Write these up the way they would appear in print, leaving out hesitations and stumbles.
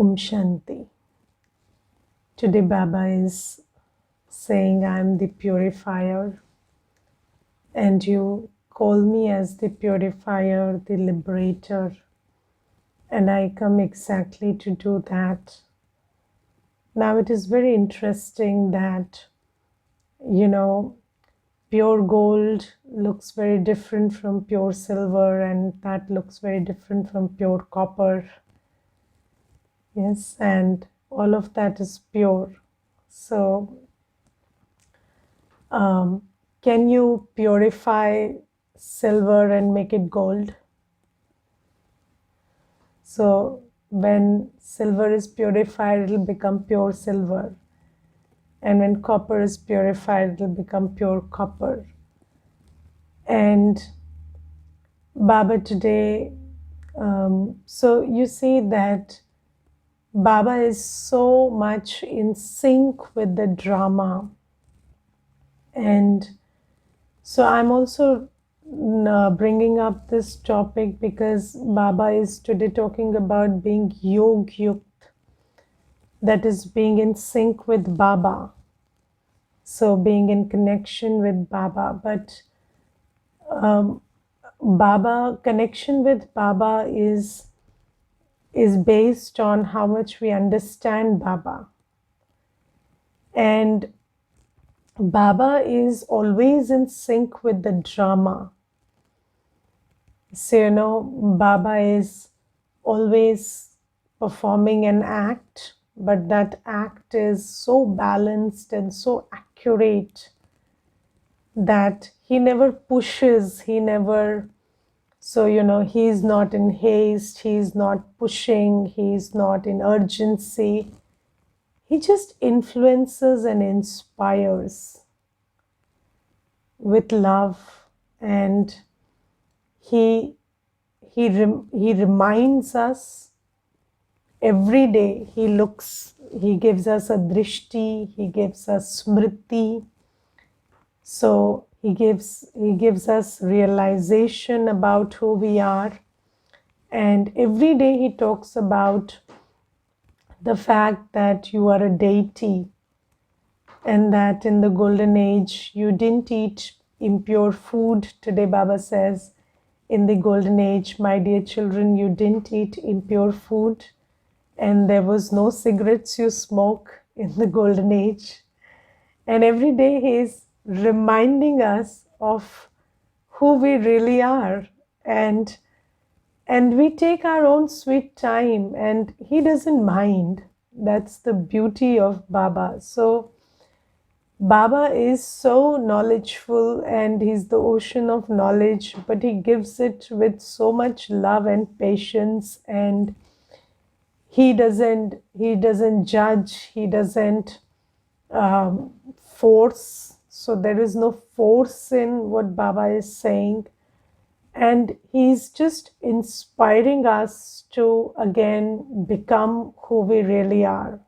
Om Shanti. Today Baba is saying I am the purifier, and you call me as the purifier, the liberator, and I come exactly to do that. Now it is very interesting that, pure gold looks very different from pure silver, and that looks very different from pure copper. Yes, and all of that is pure. So, can you purify silver and make it gold? So, when silver is purified, it will become pure silver. And when copper is purified, it will become pure copper. And Baba today, so you see that Baba is so much in sync with the drama. And so I'm also bringing up this topic because Baba is today talking about being yog yukt, that is being in sync with Baba. So being in connection with Baba. But connection with Baba is based on how much we understand Baba. And Baba is always in sync with the drama. So, Baba is always performing an act, but that act is so balanced and so accurate that he never pushes, he's not in haste, he's not pushing, he's not in urgency. He just influences and inspires with love, and he reminds us every day. He gives us a drishti, he gives us smriti. So he gives us realization about who we are, and every day he talks about the fact that you are a deity, and that in the golden age you didn't eat impure food. Today Baba says, in the golden age, my dear children, you didn't eat impure food, and there was no cigarettes you smoke in the golden age. And every day he is reminding us of who we really are, and we take our own sweet time, and he doesn't mind. That's the beauty of Baba. So Baba is so knowledgeful, and he's the ocean of knowledge, but he gives it with so much love and patience, and he doesn't judge, he doesn't force. So there is no force in what Baba is saying, and he's just inspiring us to again become who we really are.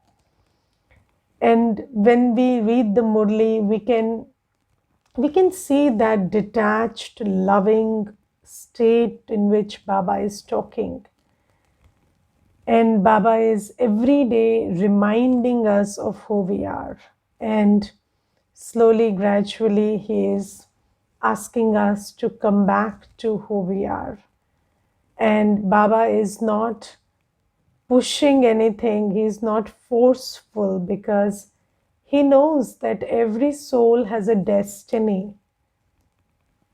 And when we read the Murli, we can see that detached, loving state in which Baba is talking. And Baba is every day reminding us of who we are. And slowly, gradually, he is asking us to come back to who we are. And Baba is not pushing anything, he's not forceful, because he knows that every soul has a destiny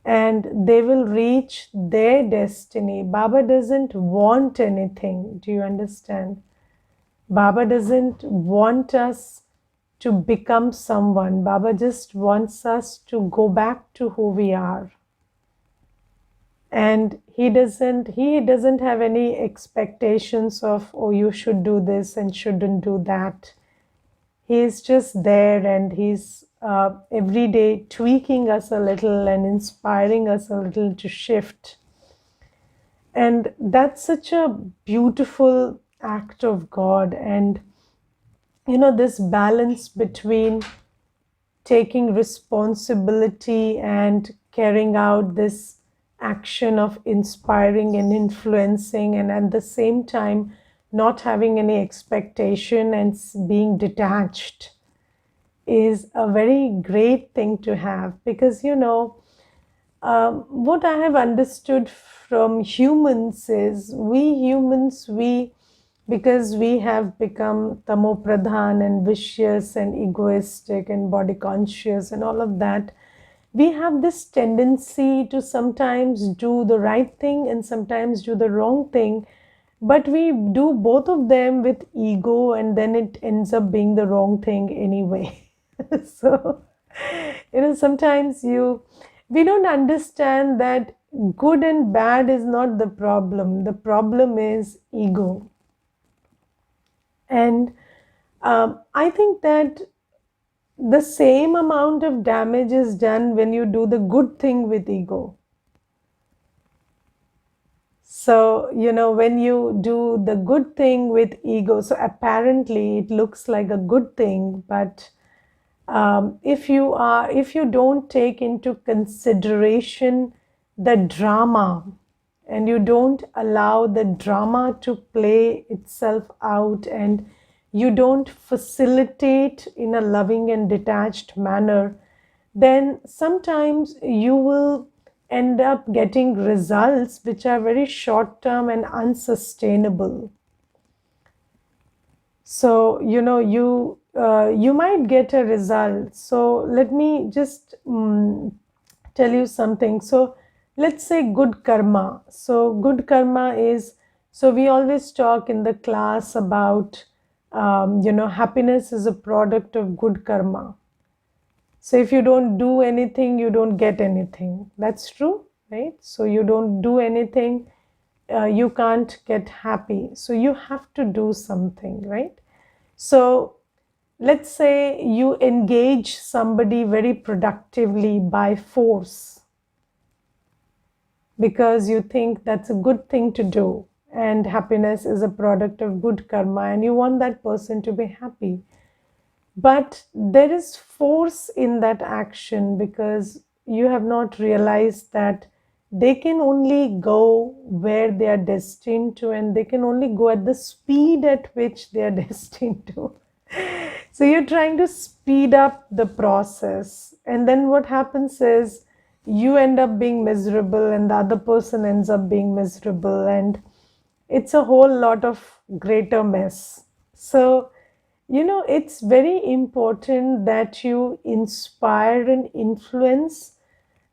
and they will reach their destiny. Baba doesn't want anything. Do you understand? Baba doesn't want us to become someone. Baba just wants us to go back to who we are. And he doesn't have any expectations of, oh, you should do this and shouldn't do that. He is just there, and he's every day tweaking us a little and inspiring us a little to shift. And that's such a beautiful act of God. And this balance between taking responsibility and carrying out this action of inspiring and influencing, and at the same time not having any expectation and being detached is a very great thing to have. Because what I have understood from humans is, we humans, because we have become tamopradhan and vicious and egoistic and body conscious and all of that, we have this tendency to sometimes do the right thing and sometimes do the wrong thing, but we do both of them with ego, and then it ends up being the wrong thing anyway. So, sometimes we don't understand that good and bad is not the problem. The problem is ego. And I think that the same amount of damage is done when you do the good thing with ego. So, when you do the good thing with ego, so apparently it looks like a good thing, but if you don't take into consideration the drama, and you don't allow the drama to play itself out, and you don't facilitate in a loving and detached manner, then sometimes you will end up getting results which are very short term and unsustainable. So, you might get a result. So let me just tell you something. So let's say good karma. So good karma is, so we always talk in the class about, happiness is a product of good karma. So if you don't do anything, you don't get anything. That's true, right? So you don't do anything, you can't get happy. So you have to do something, right? So let's say you engage somebody very productively by force because you think that's a good thing to do, and happiness is a product of good karma, and you want that person to be happy. But there is force in that action because you have not realized that they can only go where they are destined to, and they can only go at the speed at which they are destined to. So you're trying to speed up the process, and then what happens is you end up being miserable, and the other person ends up being miserable, and it's a whole lot of greater mess. So, it's very important that you inspire and influence,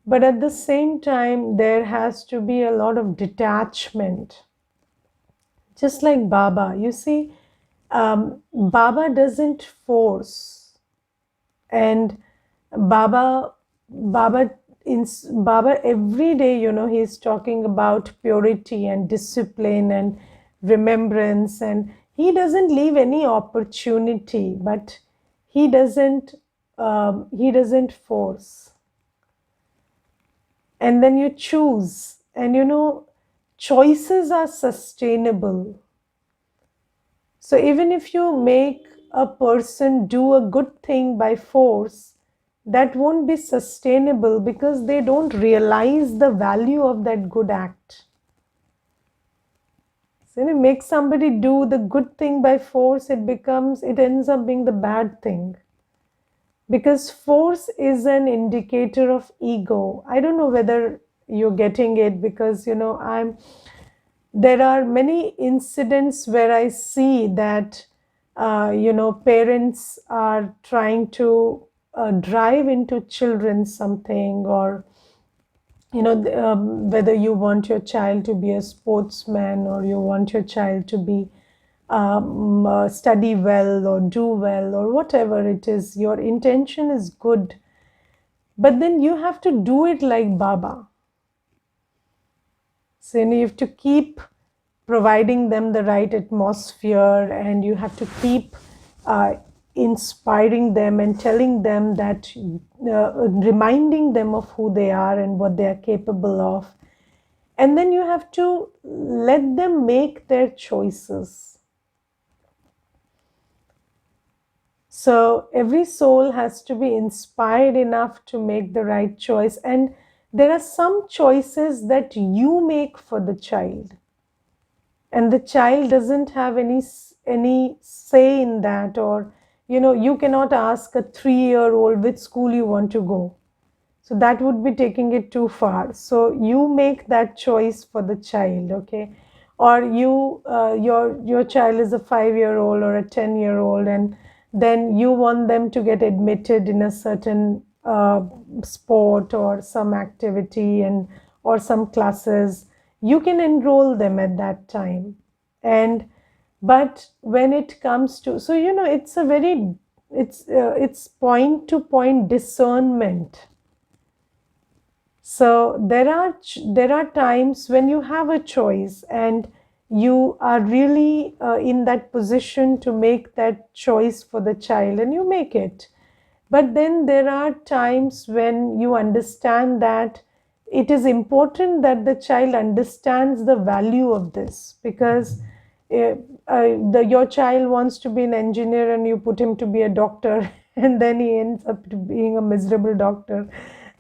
but at the same time, there has to be a lot of detachment. Just like Baba, you see, Baba doesn't force, and Baba, Baba, Baba every day, he's talking about purity and discipline and remembrance, and he doesn't leave any opportunity, but he doesn't force. And then you choose, and choices are sustainable. So even if you make a person do a good thing by force, that won't be sustainable because they don't realize the value of that good act. So when you make somebody do the good thing by force, it ends up being the bad thing. Because force is an indicator of ego. I don't know whether you're getting it, because there are many incidents where I see that parents are trying to drive into children something, or whether you want your child to be a sportsman, or you want your child to be study well or do well, or whatever it is, your intention is good, but then you have to do it like Baba. So you have to keep providing them the right atmosphere, and you have to keep inspiring them and telling them that, reminding them of who they are and what they are capable of. And then you have to let them make their choices. So every soul has to be inspired enough to make the right choice. And there are some choices that you make for the child. and the child doesn't have any say in that. Or you cannot ask a 3-year-old which school you want to go. So that would be taking it too far. So you make that choice for the child, okay? Or your child is a 5-year-old or a 10-year-old, and then you want them to get admitted in a certain sport or some activity and or some classes. You can enroll them at that time. And but when it comes to, so it's a very, it's point to point discernment. So there are times when you have a choice and you are really in that position to make that choice for the child, and you make it. But then there are times when you understand that it is important that the child understands the value of this, because your child wants to be an engineer and you put him to be a doctor and then he ends up to being a miserable doctor.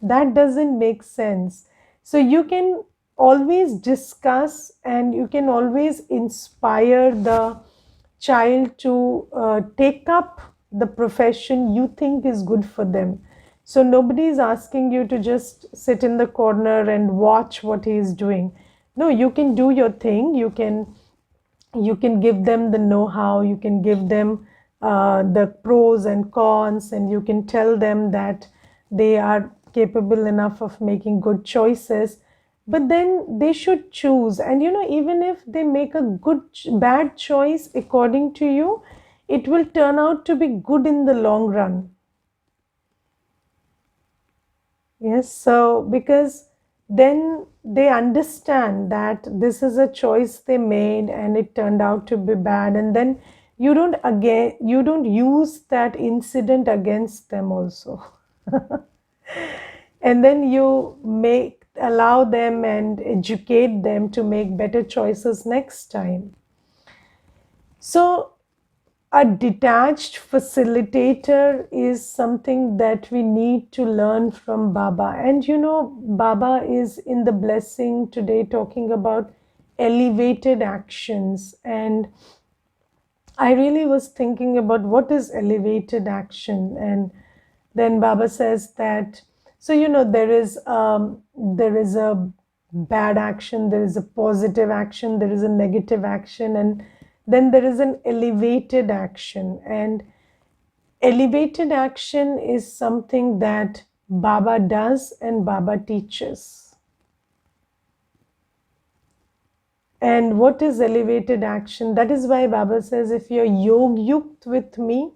That doesn't make sense. So you can always discuss and you can always inspire the child to take up the profession you think is good for them. So nobody is asking you to just sit in the corner and watch what he is doing. No, you can do your thing. You can give them the know-how, you can give them the pros and cons, and you can tell them that they are capable enough of making good choices. But then they should choose, and even if they make a bad choice according to you, it will turn out to be good in the long run. Yes, so because then they understand that this is a choice they made and it turned out to be bad, and then you don't use that incident against them also. And then you allow them and educate them to make better choices next time. So a detached facilitator is something that we need to learn from Baba. And Baba is in the blessing today talking about elevated actions. And I really was thinking about what is elevated action. And then Baba says that, so there is a bad action, there is a positive action, there is a negative action, and then there is an elevated action. And elevated action is something that Baba does and Baba teaches. And what is elevated action? That is why Baba says, if you're yog yukt with me,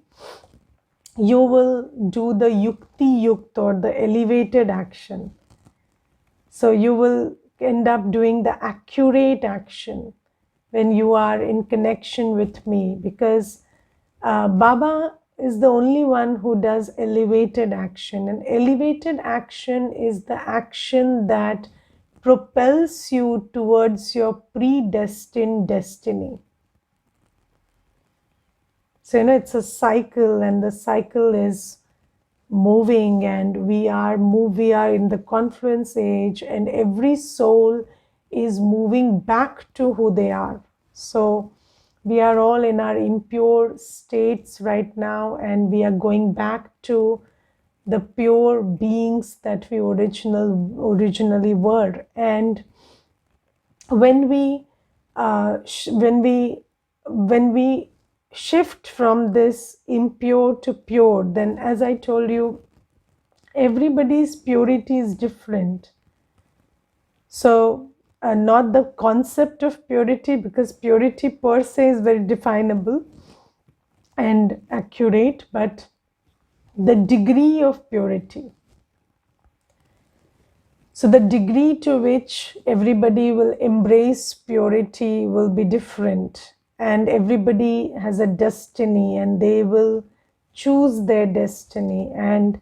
you will do the yukti yukt, or the elevated action. So you will end up doing the accurate action when you are in connection with me, because Baba is the only one who does elevated action. And elevated action is the action that propels you towards your predestined destiny. So it's a cycle, and the cycle is moving, and we are in the confluence age, and every soul is moving back to who they are. So we are all in our impure states right now, and we are going back to the pure beings that we originally were. And when we shift from this impure to pure, then, as I told you, everybody's purity is different. So not the concept of purity, because purity per se is very definable and accurate, but the degree of purity. So the degree to which everybody will embrace purity will be different, and everybody has a destiny and they will choose their destiny. And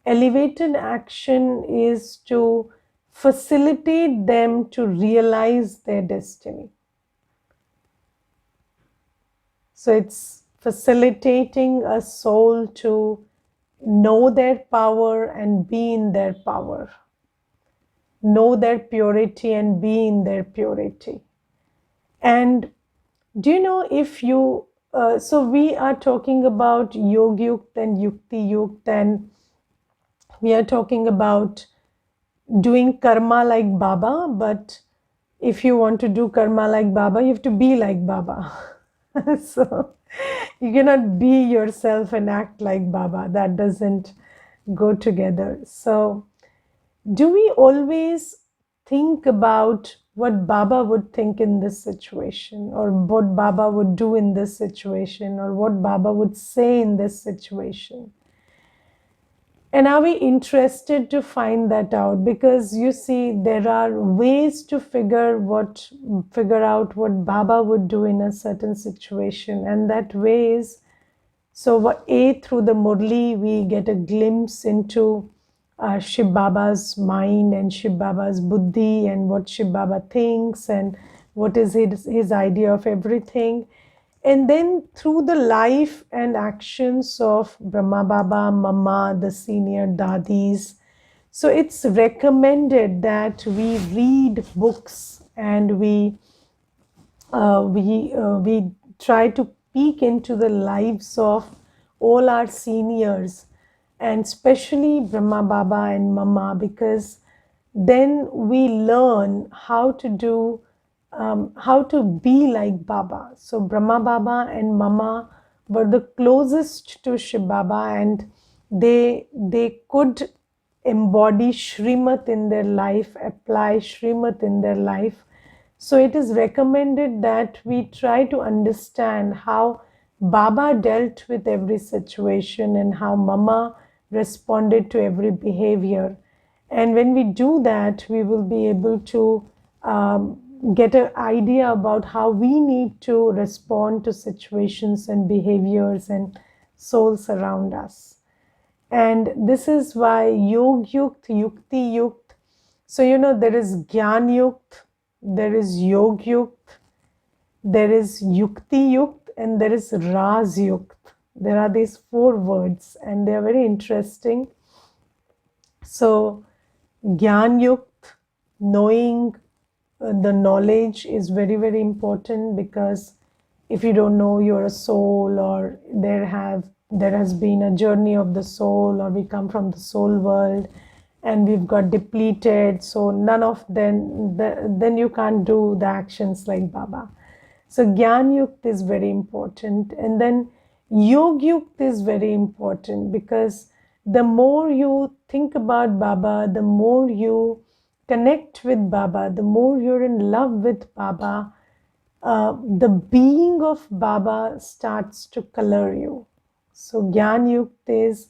elevated action is to facilitate them to realize their destiny. So it's facilitating a soul to know their power and be in their power, know their purity and be in their purity. And Do you know if you, so we are talking about Yog Yukt and Yukti Yukt, and we are talking about doing karma like Baba, but if you want to do karma like Baba, you have to be like Baba. So you cannot be yourself and act like Baba. That doesn't go together. So do we always think about what Baba would think in this situation, or what Baba would do in this situation, or what Baba would say in this situation? And are we interested to find that out? Because you see, there are ways to figure out what Baba would do in a certain situation, and that way is, so through the Murli, we get a glimpse into Shiv Baba's mind and Shiv Baba's buddhi, and what Shiv Baba thinks, and what is his idea of everything. And then through the life and actions of Brahma Baba, Mama, the senior dadis. So it's recommended that we read books, and we try to peek into the lives of all our seniors, and especially Brahma Baba and Mama, because then we learn how to be like Baba. So Brahma Baba and Mama were the closest to Shiv Baba, and they could embody Shrimat in their life, apply Shrimat in their life. So it is recommended that we try to understand how Baba dealt with every situation and how Mama responded to every behavior. And when we do that, we will be able to get an idea about how we need to respond to situations and behaviors and souls around us. And this is why Yog Yukt, Yukti Yukt. So, there is Gyan Yukt, there is Yog Yukt, there is Yukti Yukt, and there is Raz Yukt. There are these 4 words, and they are very interesting. So, Gyan Yukt, knowing, the knowledge is very, very important, because if you don't know you're a soul, or there has been a journey of the soul, or we come from the soul world and we've got depleted, so none of then you can't do the actions like Baba. So Gyan Yukt is very important, and then Yog Yukt is very important, because the more you think about Baba, the more you connect with Baba, the more you're in love with Baba, the being of Baba starts to color you. So Gyan Yukt is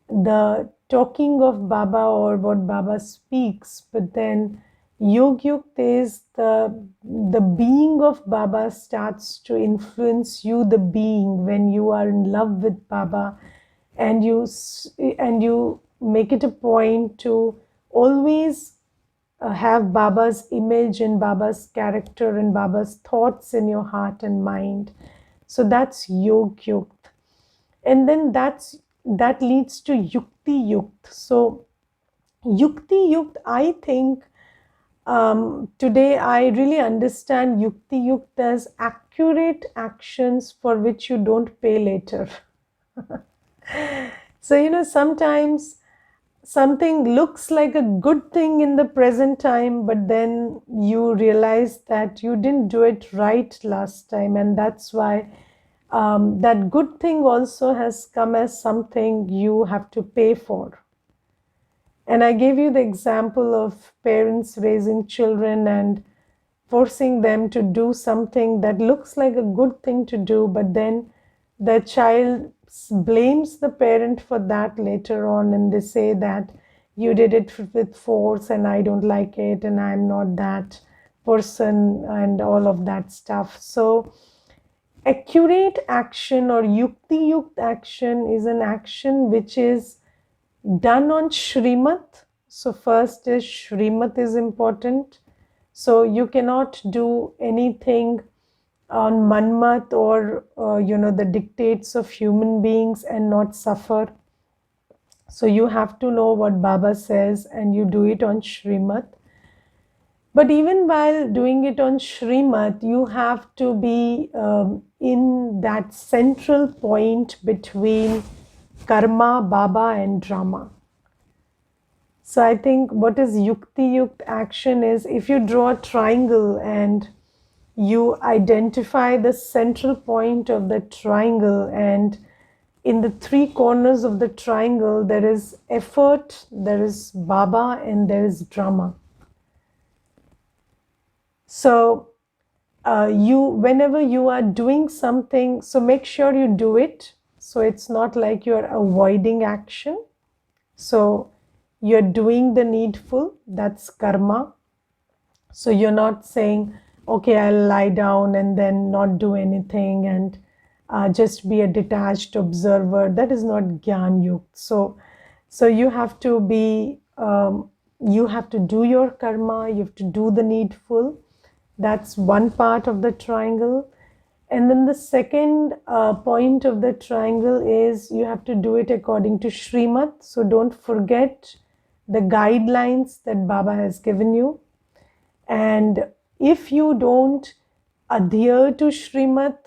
the talking of Baba, or what Baba speaks, but then Yog Yukt is the being of Baba starts to influence you, the being, when you are in love with Baba, and you make it a point to always have Baba's image and Baba's character and Baba's thoughts in your heart and mind. So that's Yog Yukt. And then that leads to Yukti Yukt. So Yukti Yukt, I think today I really understand Yukti Yukt as accurate actions for which you don't pay later. So, sometimes something looks like a good thing in the present time, but then you realize that you didn't do it right last time, and that's why that good thing also has come as something you have to pay for. And I gave you the example of parents raising children and forcing them to do something that looks like a good thing to do, but then the child blames the parent for that later on, and they say that you did it with force and I don't like it and I'm not that person and all of that stuff. So accurate action or Yukti Yukt action is an action which is done on Shrimat. So first is Shrimat is important. So you cannot do anything on Manmat or the dictates of human beings and not suffer. So you have to know what Baba says and you do it on Shrimat. But even while doing it on Srimad, you have to be in that central point between karma, baba, and drama. So I think what is yukti yukt action is, if you draw a triangle and you identify the central point of the triangle, and in the three corners of the triangle there is effort, there is baba, and there is drama. So whenever you are doing something, so make sure you do it. So it's not like you're avoiding action. So you're doing the needful, that's karma. So you're not saying, okay, I'll lie down and then not do anything and just be a detached observer. That is not Gyan Yukt. So you have to be, you have to do your karma, you have to do the needful. That's one part of the triangle. And then the second point of the triangle is you have to do it according to Srimad. So don't forget the guidelines that Baba has given you. And if you don't adhere to Srimad,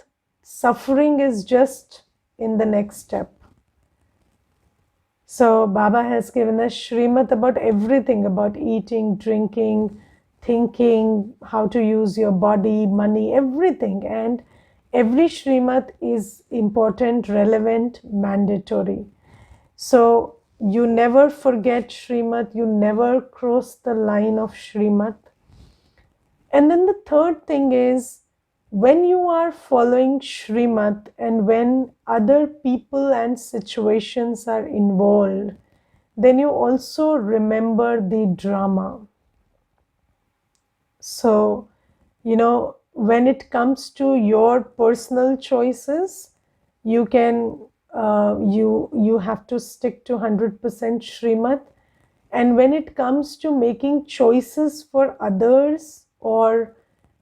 suffering is just in the next step. So Baba has given us Srimad about everything, about eating, drinking, thinking, how to use your body, money, everything. And every Srimad is important, relevant, mandatory. So you never forget Srimad, you never cross the line of Srimad. And then the third thing is, when you are following Srimad and when other people and situations are involved, then you also remember the drama. So, when it comes to your personal choices, you can, you have to stick to 100% Srimad. And when it comes to making choices for others or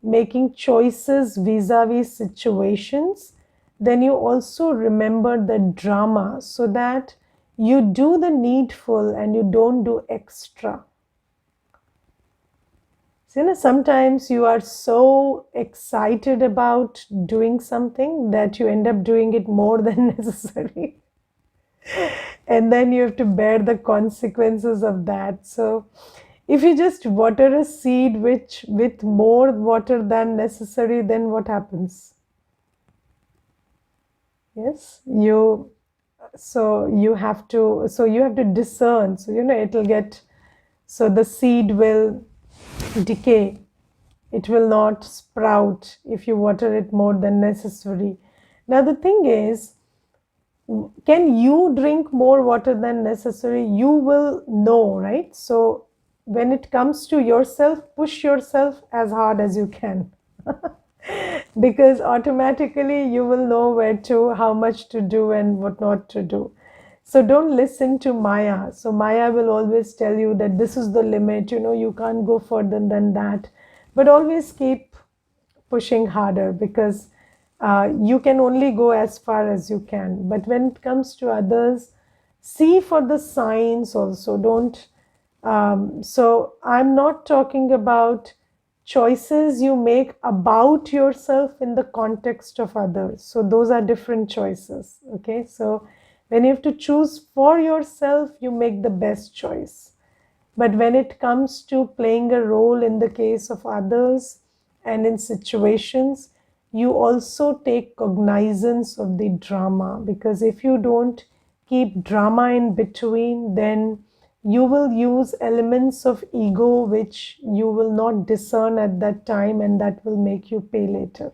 making choices vis-a-vis situations, then you also remember the drama, so that you do the needful and you don't do extra. So, sometimes you are so excited about doing something that you end up doing it more than necessary. And then you have to bear the consequences of that. So if you just water a seed with more water than necessary, then what happens? Yes, you have to discern. So it'll get, so the seed will decay, it will not sprout if you water it more than necessary. Now the thing is, can you drink more water than necessary? You will know, right? So when it comes to yourself, push yourself as hard as you can. Because automatically you will know how much to do and what not to do. So don't listen to Maya. So Maya will always tell you that this is the limit, you can't go further than that. But always keep pushing harder, because you can only go as far as you can. But when it comes to others, see for the signs also. Don't. So I'm not talking about choices you make about yourself in the context of others. So those are different choices. Okay. So when you have to choose for yourself, you make the best choice. But when it comes to playing a role in the case of others and in situations, you also take cognizance of the drama. Because if you don't keep drama in between, then you will use elements of ego which you will not discern at that time, and that will make you pay later.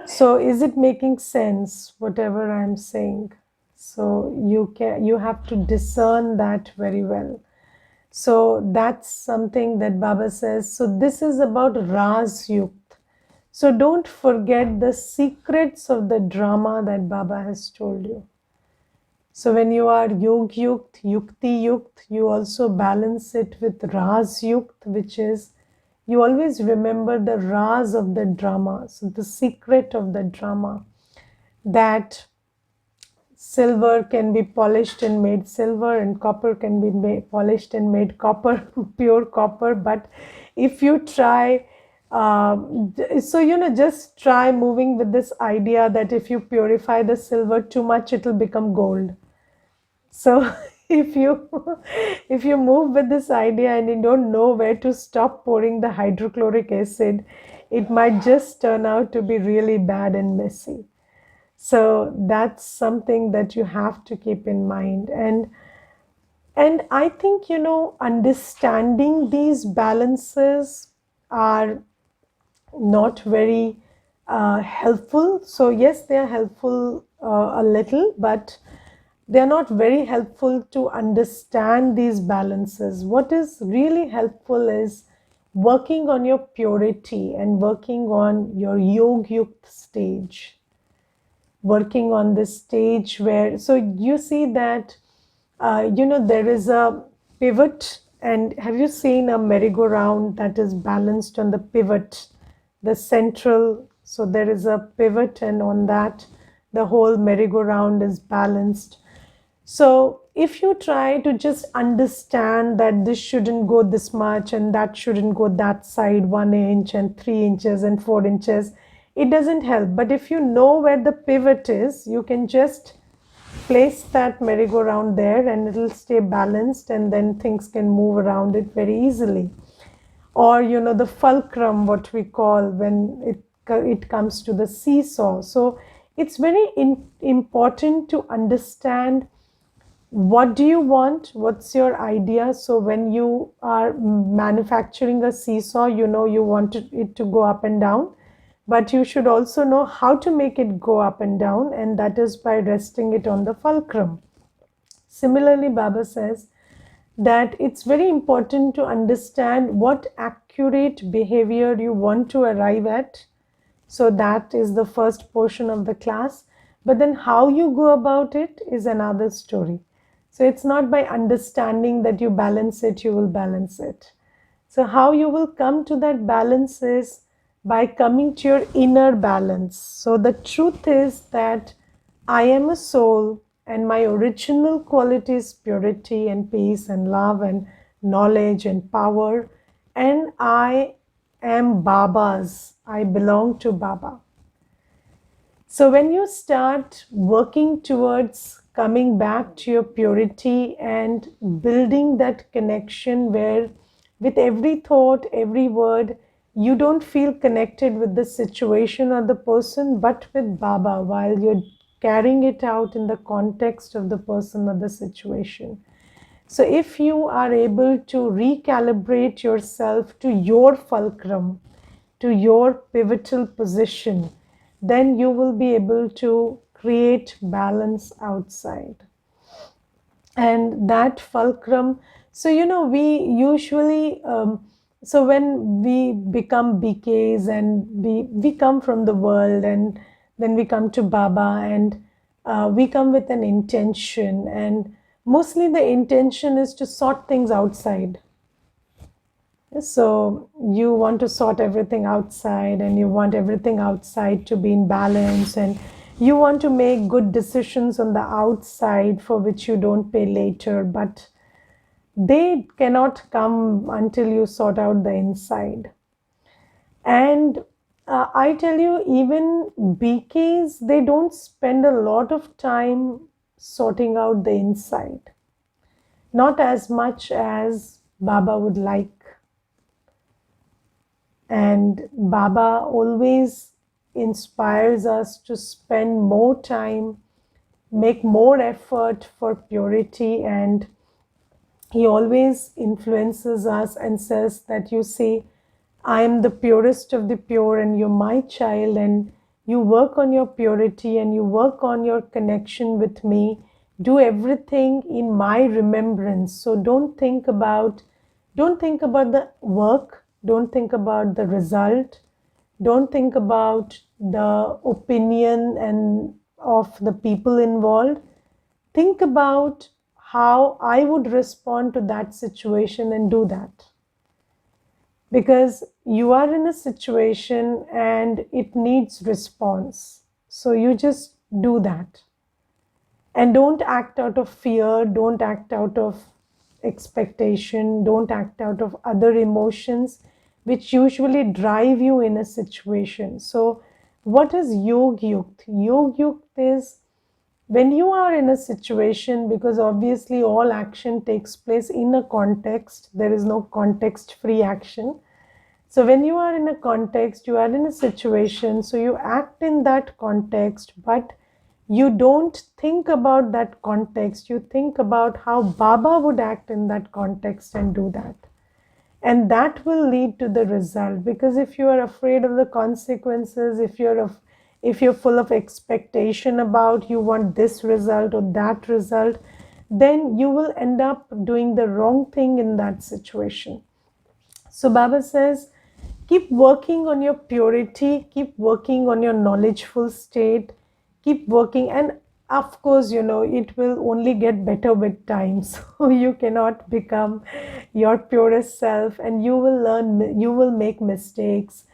So is it making sense, whatever I'm saying? So you have to discern that very well. So that's something that Baba says. So this is about Ras Yukt. So don't forget the secrets of the drama that Baba has told you. So when you are Yog Yukt, Yukti Yukt, you also balance it with Ras Yukt, which is, you always remember the Ras of the drama. So the secret of the drama, that silver can be polished and made silver, and copper can be polished and made copper, pure copper. But if you try, just try moving with this idea that if you purify the silver too much, it will become gold. So if you if you move with this idea and you don't know where to stop pouring the hydrochloric acid, it might just turn out to be really bad and messy. So that's something that you have to keep in mind. And I think, understanding these balances are not very helpful. So yes, they are helpful a little, but they are not very helpful to understand these balances. What is really helpful is working on your purity and working on your Yog Yukt stage. Working on this stage where, so you see that, there is a pivot. And have you seen a merry-go-round that is balanced on the pivot, the central? So there is a pivot, and on that, the whole merry-go-round is balanced. So if you try to just understand that this shouldn't go this much and that shouldn't go that side 1 inch and 3 inches and 4 inches, it doesn't help. But if you know where the pivot is, you can just place that merry-go-round there and it'll stay balanced, and then things can move around it very easily. Or, the fulcrum, what we call when it comes to the seesaw. So it's very important to understand what do you want, what's your idea. So when you are manufacturing a seesaw, you want it to go up and down, but you should also know how to make it go up and down, and that is by resting it on the fulcrum. Similarly, Baba says that it's very important to understand what accurate behavior you want to arrive at. So that is the first portion of the class. But then how you go about it is another story. So it's not by understanding that you balance it, you will balance it. So how you will come to that balance is by coming to your inner balance. So the truth is that I am a soul, and my original quality is purity and peace and love and knowledge and power. And I am Baba's. I belong to Baba. So when you start working towards coming back to your purity and building that connection where with every thought, every word, you don't feel connected with the situation or the person, but with Baba, while you're carrying it out in the context of the person or the situation. So if you are able to recalibrate yourself to your fulcrum, to your pivotal position, then you will be able to create balance outside. And that fulcrum, so we usually, so when we become BKs and we come from the world, and then we come to Baba, and we come with an intention, and mostly the intention is to sort things outside. So you want to sort everything outside, and you want everything outside to be in balance, and you want to make good decisions on the outside for which you don't pay later, but they cannot come until you sort out the inside. And I tell you, even BKs, they don't spend a lot of time sorting out the inside. Not as much as Baba would like. And Baba always inspires us to spend more time, make more effort for purity, and he always influences us and says that, you see, I am the purest of the pure and you're my child, and you work on your purity and you work on your connection with me. Do everything in my remembrance. So don't think about the work, don't think about the result, don't think about the opinion and of the people involved. Think about how I would respond to that situation and do that. Because you are in a situation and it needs response. So you just do that. And don't act out of fear, don't act out of expectation, don't act out of other emotions which usually drive you in a situation. So, what is Yog Yukt? Yog Yukt is when you are in a situation, because obviously all action takes place in a context, there is no context free action. So, when you are in a context, you are in a situation, so you act in that context, but you don't think about that context. You think about how Baba would act in that context and do that. And that will lead to the result. Because if you are afraid of the consequences, if you're full of expectation about you want this result or that result, then you will end up doing the wrong thing in that situation. So Baba says, keep working on your purity, keep working on your knowledgeful state, keep working. And of course, it will only get better with time. So you cannot become your purest self, and you will learn, you will make mistakes.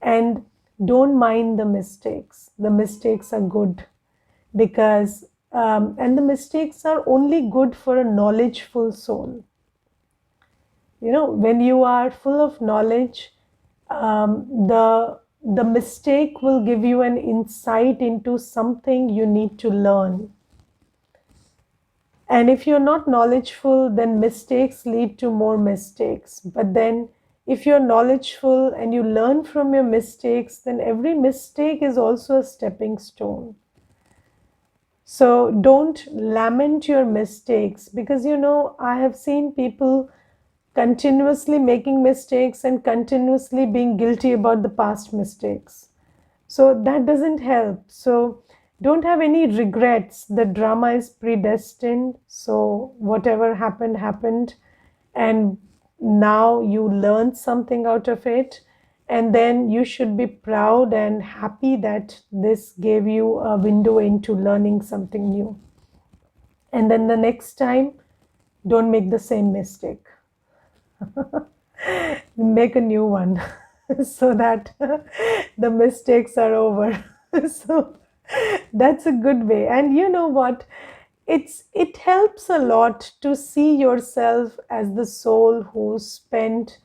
And don't mind the mistakes. The mistakes are good because, and the mistakes are only good for a knowledgeful soul. When you are full of knowledge, the mistake will give you an insight into something you need to learn. And if you're not knowledgeful, then mistakes lead to more mistakes. But then if you're knowledgeful and you learn from your mistakes, then every mistake is also a stepping stone. So don't lament your mistakes, because I have seen people continuously making mistakes and continuously being guilty about the past mistakes. So that doesn't help. So don't have any regrets. The drama is predestined. So whatever happened, happened. And now you learned something out of it. And then you should be proud and happy that this gave you a window into learning something new. And then the next time, don't make the same mistake. Make a new one so that the mistakes are over. So that's a good way. And you know what? It helps a lot to see yourself as the soul who spent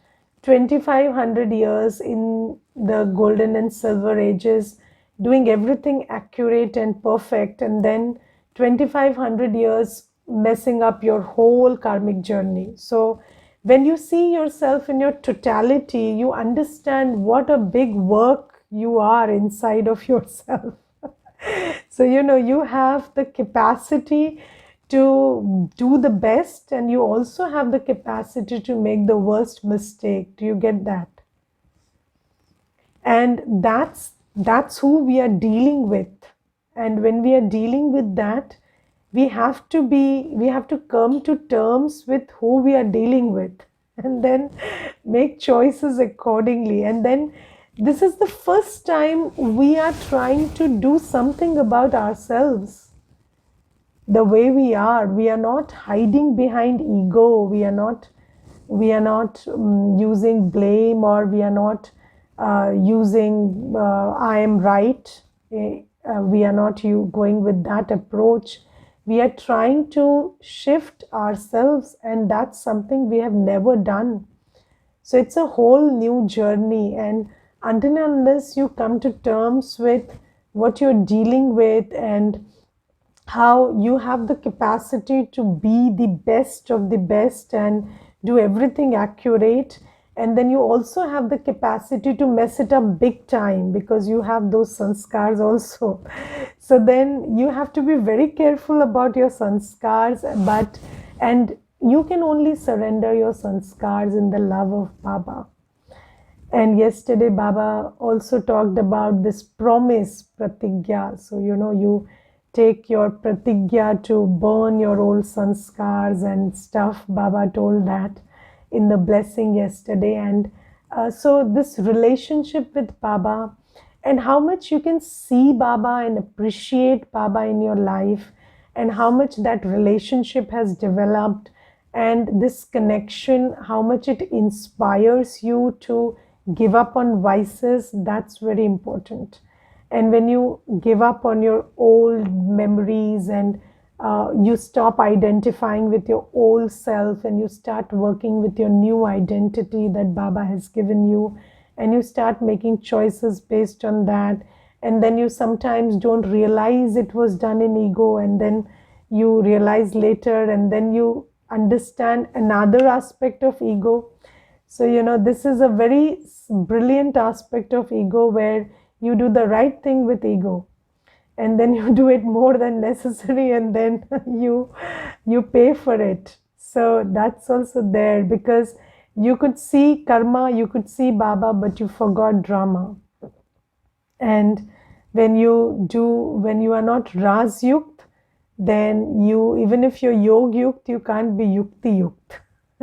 2500 years in the golden and silver ages doing everything accurate and perfect, and then 2500 years messing up your whole karmic journey. So when you see yourself in your totality, you understand what a big work you are inside of yourself. So, you have the capacity to do the best, and you also have the capacity to make the worst mistake. Do you get that? And that's who we are dealing with. And when we are dealing with that, we have to come to terms with who we are dealing with, and then make choices accordingly. And then this is the first time we are trying to do something about ourselves, the way we are. We are not hiding behind ego. We are not using blame, or we are not using I am right. We are not going with that approach. We are trying to shift ourselves, and that's something we have never done. So it's a whole new journey, and until and unless you come to terms with what you're dealing with and how you have the capacity to be the best of the best and do everything accurate, and then you also have the capacity to mess it up big time because you have those sanskars also. So then you have to be very careful about your sanskars, and you can only surrender your sanskars in the love of Baba. And yesterday Baba also talked about this promise, pratigya. So you take your pratigya to burn your old sanskars and stuff. Baba told that in the blessing yesterday. And so this relationship with Baba, and how much you can see Baba and appreciate Baba in your life, and how much that relationship has developed, and this connection, how much it inspires you to give up on vices, that's very important. And when you give up on your old memories and you stop identifying with your old self and you start working with your new identity that Baba has given you, and you start making choices based on that. And then you sometimes don't realize it was done in ego, and then you realize later, and then you understand another aspect of ego. So, this is a very brilliant aspect of ego where you do the right thing with ego, and then you do it more than necessary, and then you pay for it. So that's also there, because you could see karma, you could see Baba, but you forgot drama. And when you are not ras yukt, then even if you're yog yukt, you can't be yukti yukt.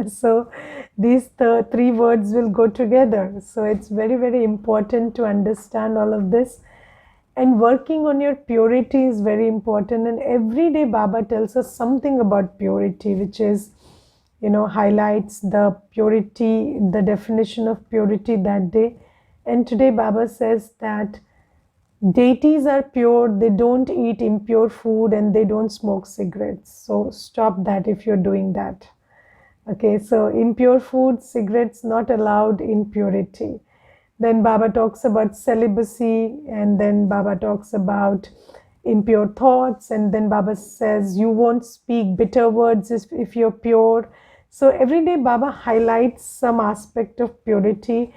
So these three words will go together. So it's very, very important to understand all of this. And working on your purity is very important. And every day Baba tells us something about purity, which is, highlights the purity, the definition of purity that day. And today Baba says that deities are pure, they don't eat impure food, and they don't smoke cigarettes. So stop that if you're doing that. Okay, so impure food, cigarettes not allowed in purity. Then Baba talks about celibacy, and then Baba talks about impure thoughts, and then Baba says you won't speak bitter words if you're pure. So every day Baba highlights some aspect of purity,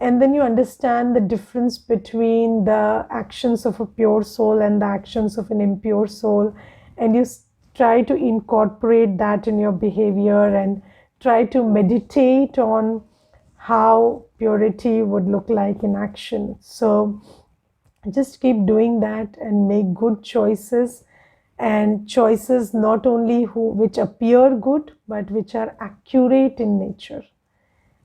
and then you understand the difference between the actions of a pure soul and the actions of an impure soul, and you try to incorporate that in your behavior and try to meditate on how purity would look like in action. So just keep doing that and make good choices, and choices not only which appear good, but which are accurate in nature,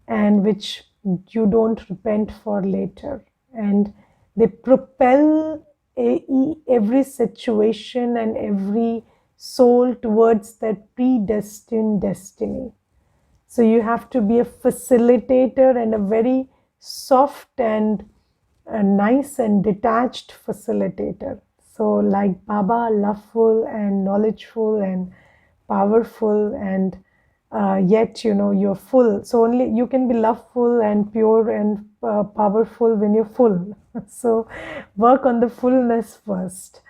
and which you don't repent for later. And they propel every situation and every soul towards that predestined destiny. So you have to be a facilitator, and a very soft and nice and detached facilitator. So like Baba, loveful and knowledgeful and powerful, and yet you're full. So only you can be loveful and pure and powerful when you're full. So work on the fullness first.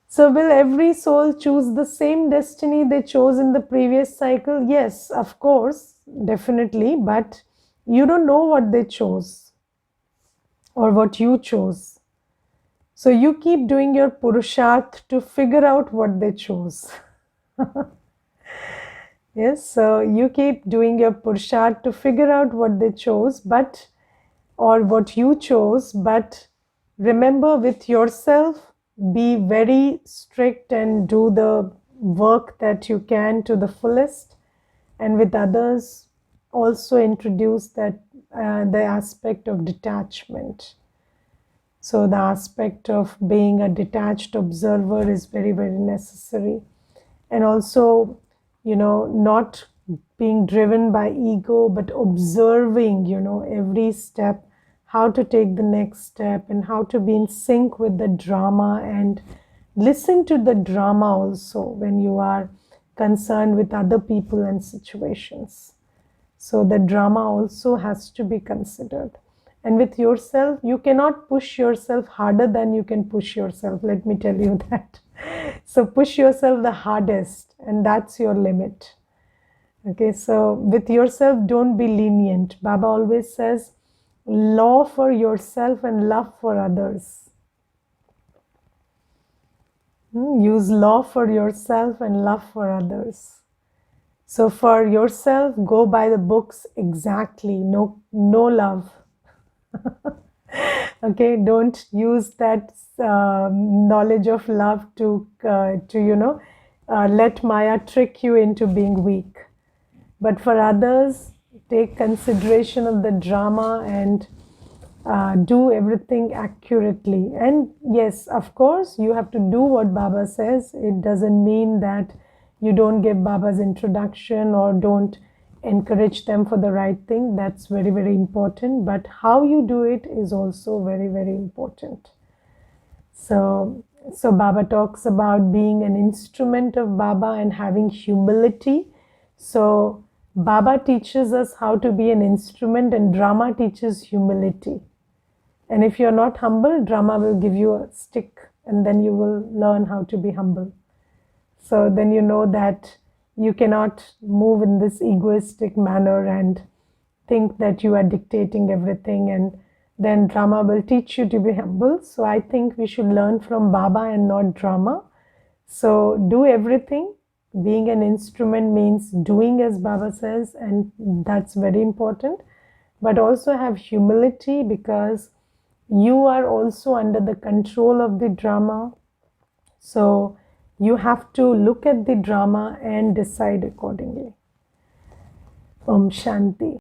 So will every soul choose the same destiny they chose in the previous cycle? Yes, of course, definitely, but you don't know what they chose or what you chose. So you keep doing your purusharth to figure out what they chose. Yes, so you keep doing your purusharth to figure out what they chose, or what you chose, but remember, with yourself, be very strict and do the work that you can to the fullest, and with others also introduce that the aspect of detachment. So the aspect of being a detached observer is very, very necessary. And also, not being driven by ego, but observing, every step, how to take the next step, and how to be in sync with the drama, and listen to the drama also when you are concerned with other people and situations. So the drama also has to be considered. And with yourself, you cannot push yourself harder than you can push yourself. Let me tell you that. So push yourself the hardest, and that's your limit. Okay, so with yourself, don't be lenient. Baba always says, law for yourself and love for others. Use law for yourself and love for others. So for yourself, go by the books exactly. No love. Okay, don't use that knowledge of love to let Maya trick you into being weak. But for others, take consideration of the drama and do everything accurately. And yes, of course, you have to do what Baba says. It doesn't mean that you don't give Baba's introduction or don't encourage them for the right thing. That's very, very important. But how you do it is also very, very important. So So Baba talks about being an instrument of Baba and having humility. So Baba teaches us how to be an instrument, and drama teaches humility. And if you're not humble, drama will give you a stick, and then you will learn how to be humble. So then you know that you cannot move in this egoistic manner and think that you are dictating everything, and then drama will teach you to be humble. So I think we should learn from Baba and not drama. So do everything. Being an instrument means doing as Baba says, and that's very important. But also have humility, because you are also under the control of the drama. So you have to look at the drama and decide accordingly. Om Shanti.